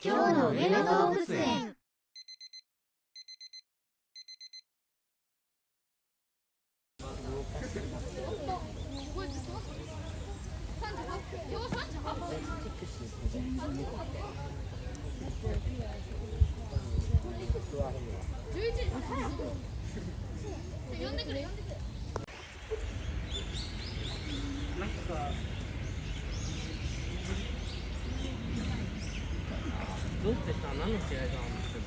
今日の上野動物園。呼んでくれ。なんかどうってさ、何の試合があるんですか？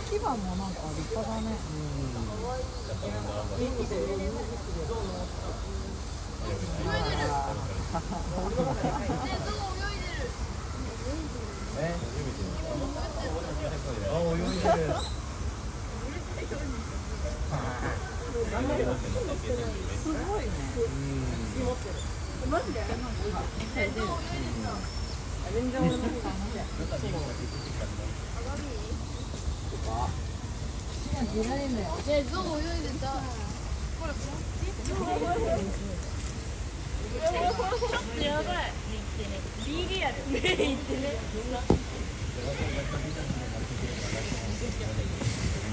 牙もなんか立派だね。すごいね。マジで？全然俺も見られんのよ。ゾウ泳いでた。ちょっとやばい。ビリアル。目いってね。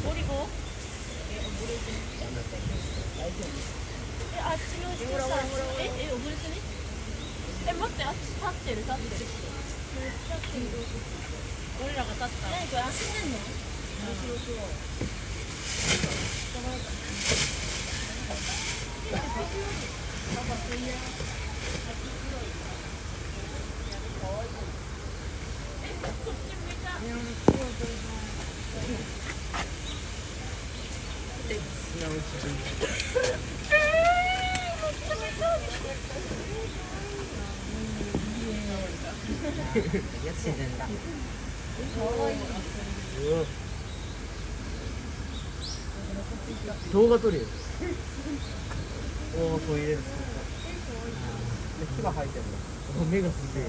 ゴリゴ？あっちの人さ、溺れてね？待って、あっち立ってる。俺らが立った。何これ足出んの？面白そう。自然だ。動画撮るよ。おお、トイレです。牙生えてんだ。目がすげえ。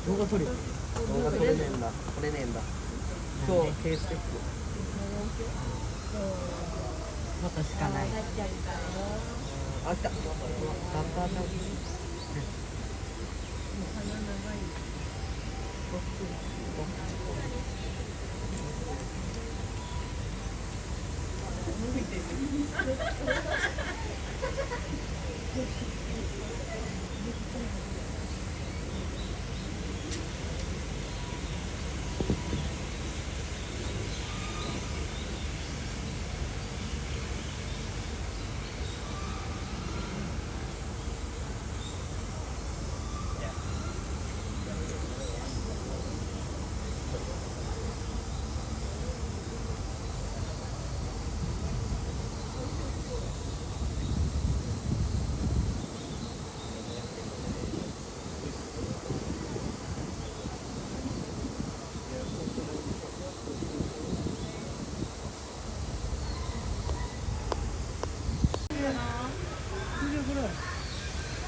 動画撮るよ。動画撮れねえんだ。撮れねえんだ。今日、K ステップ。もっとしかない。あ、来た。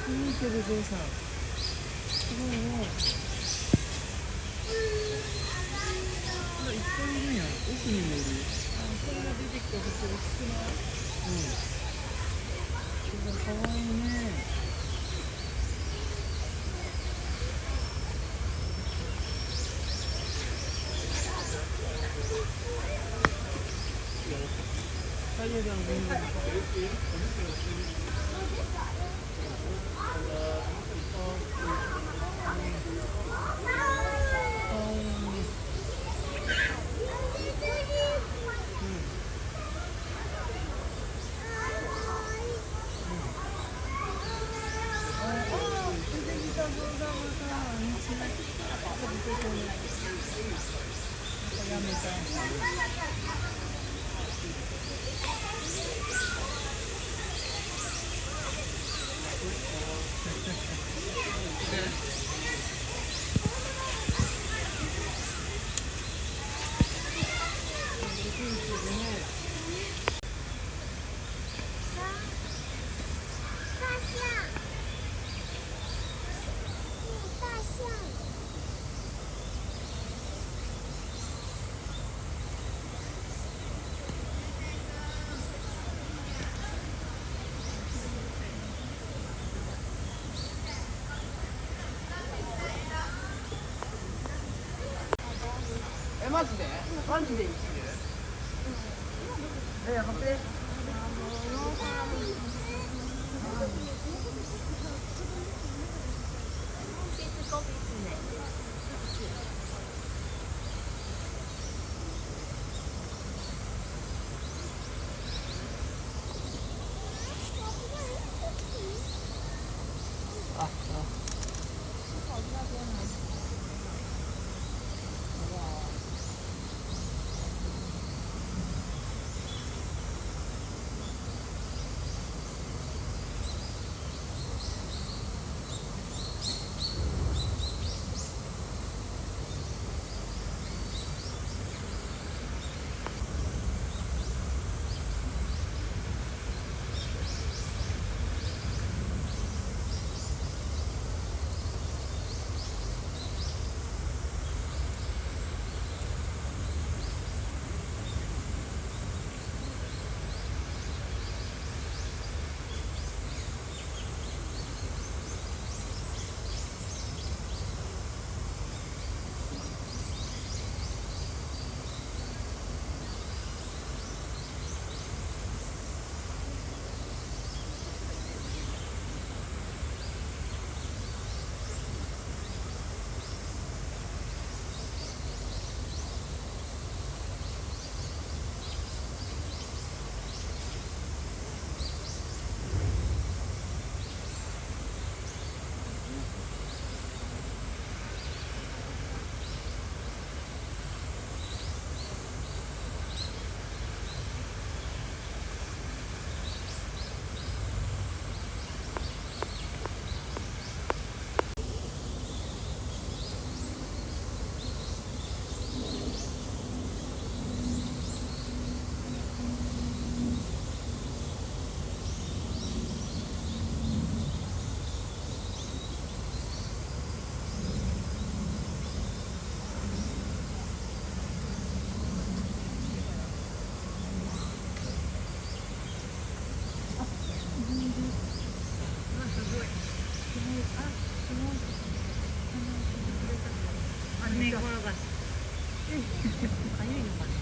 いいけど、ジェイさん。すごいね。いっぱいいるやん。奥にもいる。これが出てきたところ少ない。かわいいね。マジでマジでいいやばて寝転がしかゆいのかな。